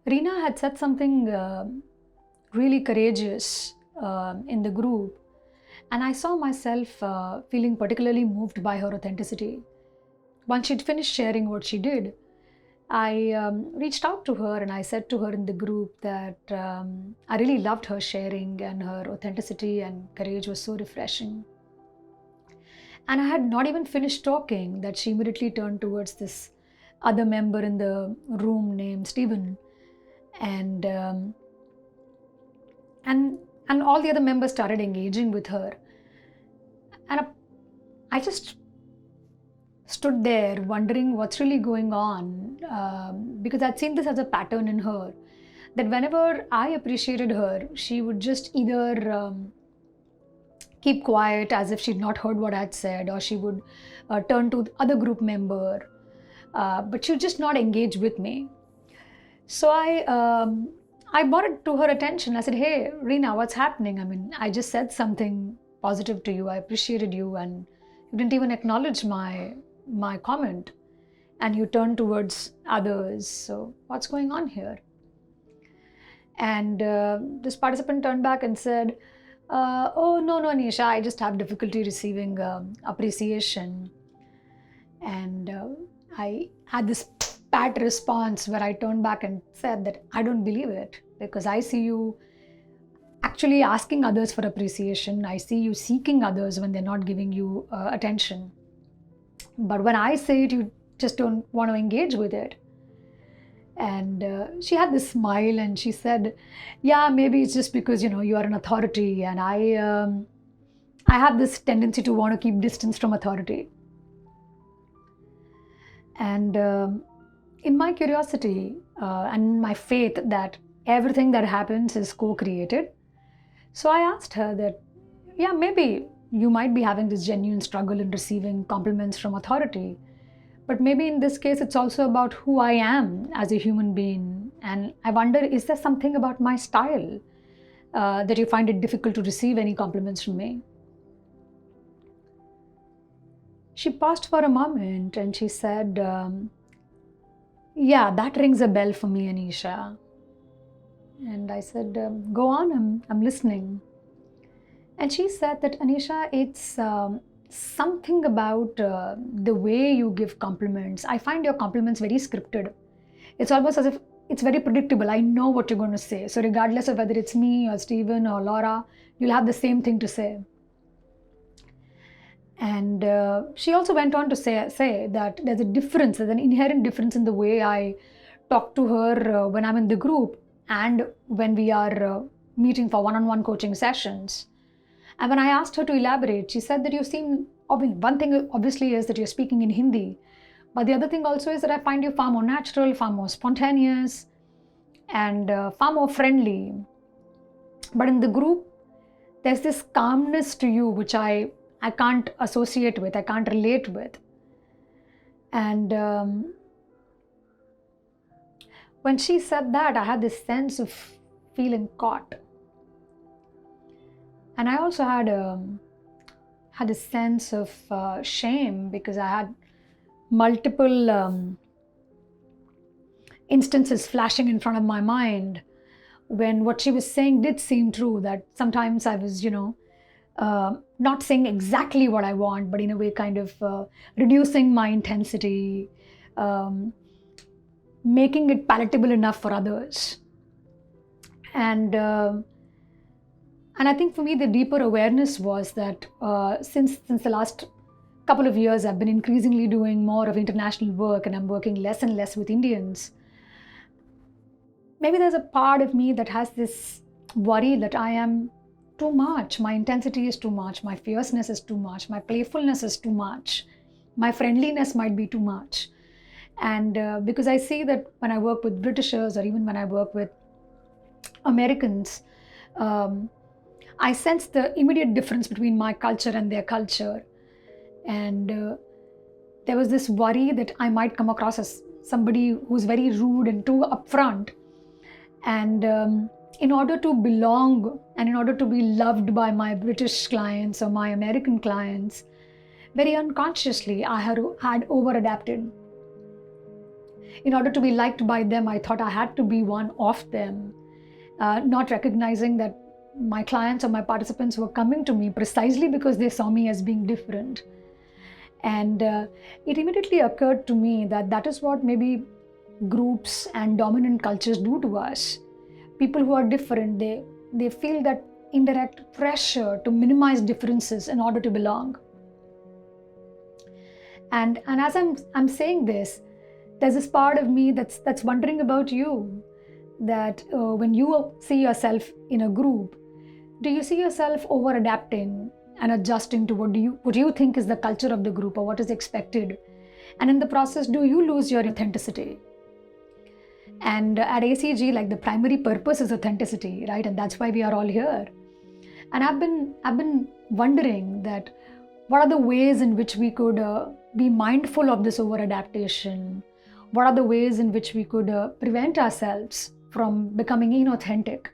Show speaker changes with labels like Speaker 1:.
Speaker 1: Reena had said something really courageous in the group, and I saw myself feeling particularly moved by her authenticity. Once she'd finished sharing what she did, I reached out to her and I said to her in the group that I really loved her sharing, and her authenticity and courage was so refreshing. And I had not even finished talking that she immediately turned towards this other member in the room named Stephen, and and and all the other members started engaging with her, and I just stood there wondering what's really going on, because I'd seen this as a pattern in her, that whenever I appreciated her, she would just either keep quiet as if she'd not heard what I'd said, or she would turn to the other group member, but she would just not engage with me. So I brought it to her attention. I said, "Hey, Reena, what's happening? I mean, I just said something positive to you. I appreciated you, and you didn't even acknowledge my comment, and you turned towards others. So what's going on here?" And this participant turned back and said, "Oh, no, Nisha, I just have difficulty receiving appreciation." And I had this pat response where I turned back and said that I don't believe it, because I see you actually asking others for appreciation. I see you seeking others when they're not giving you attention. But when I say it, you just don't want to engage with it. And she had this smile and she said, "Yeah, maybe it's just because you are an authority, and I have this tendency to want to keep distance from authority." And in my curiosity and my faith that everything that happens is co-created, so I asked her that, yeah, maybe you might be having this genuine struggle in receiving compliments from authority, but maybe in this case it's also about who I am as a human being. And I wonder, is there something about my style that you find it difficult to receive any compliments from me? She paused for a moment and she said, "Yeah, that rings a bell for me, Anisha." And I said, "Go on, I'm listening." And she said that, "Anisha, it's something about the way you give compliments. I find your compliments very scripted. It's almost as if it's very predictable. I know what you're going to say. So regardless of whether it's me or Stephen or Laura, you'll have the same thing to say." And she also went on to say that there's an inherent difference in the way I talk to her when I'm in the group and when we are meeting for one-on-one coaching sessions. And when I asked her to elaborate, she said that one thing obviously is that you're speaking in Hindi, but the other thing also is that I find you far more natural, far more spontaneous, and far more friendly. But in the group, there's this calmness to you which I can't associate with, I can't relate with. And when she said that, I had this sense of feeling caught. And I also had a sense of shame, because I had multiple instances flashing in front of my mind when what she was saying did seem true, that sometimes I was, not saying exactly what I want, but in a way kind of reducing my intensity, making it palatable enough for others. And I think for me, the deeper awareness was that since the last couple of years, I've been increasingly doing more of international work, and I'm working less and less with Indians. Maybe there's a part of me that has this worry that I am too much. My intensity is too much. My fierceness is too much. My playfulness is too much. My friendliness might be too much. And because I see that when I work with Britishers, or even when I work with Americans, I sense the immediate difference between my culture and their culture. And there was this worry that I might come across as somebody who's very rude and too upfront. And in order to belong and in order to be loved by my British clients or my American clients, very unconsciously I had over-adapted. In order to be liked by them, I thought I had to be one of them, not recognizing that my clients or my participants were coming to me precisely because they saw me as being different. And it immediately occurred to me that that is what maybe groups and dominant cultures do to us. People who are different, they feel that indirect pressure to minimize differences in order to belong. And as I'm saying this, there's this part of me that's wondering about you, that when you see yourself in a group, do you see yourself over adapting and adjusting to what you think is the culture of the group or what is expected? And in the process, do you lose your authenticity? And at ACG, like, the primary purpose is authenticity, right? And that's why we are all here. And I've been wondering that what are the ways in which we could be mindful of this over adaptation? What are the ways in which we could prevent ourselves from becoming inauthentic?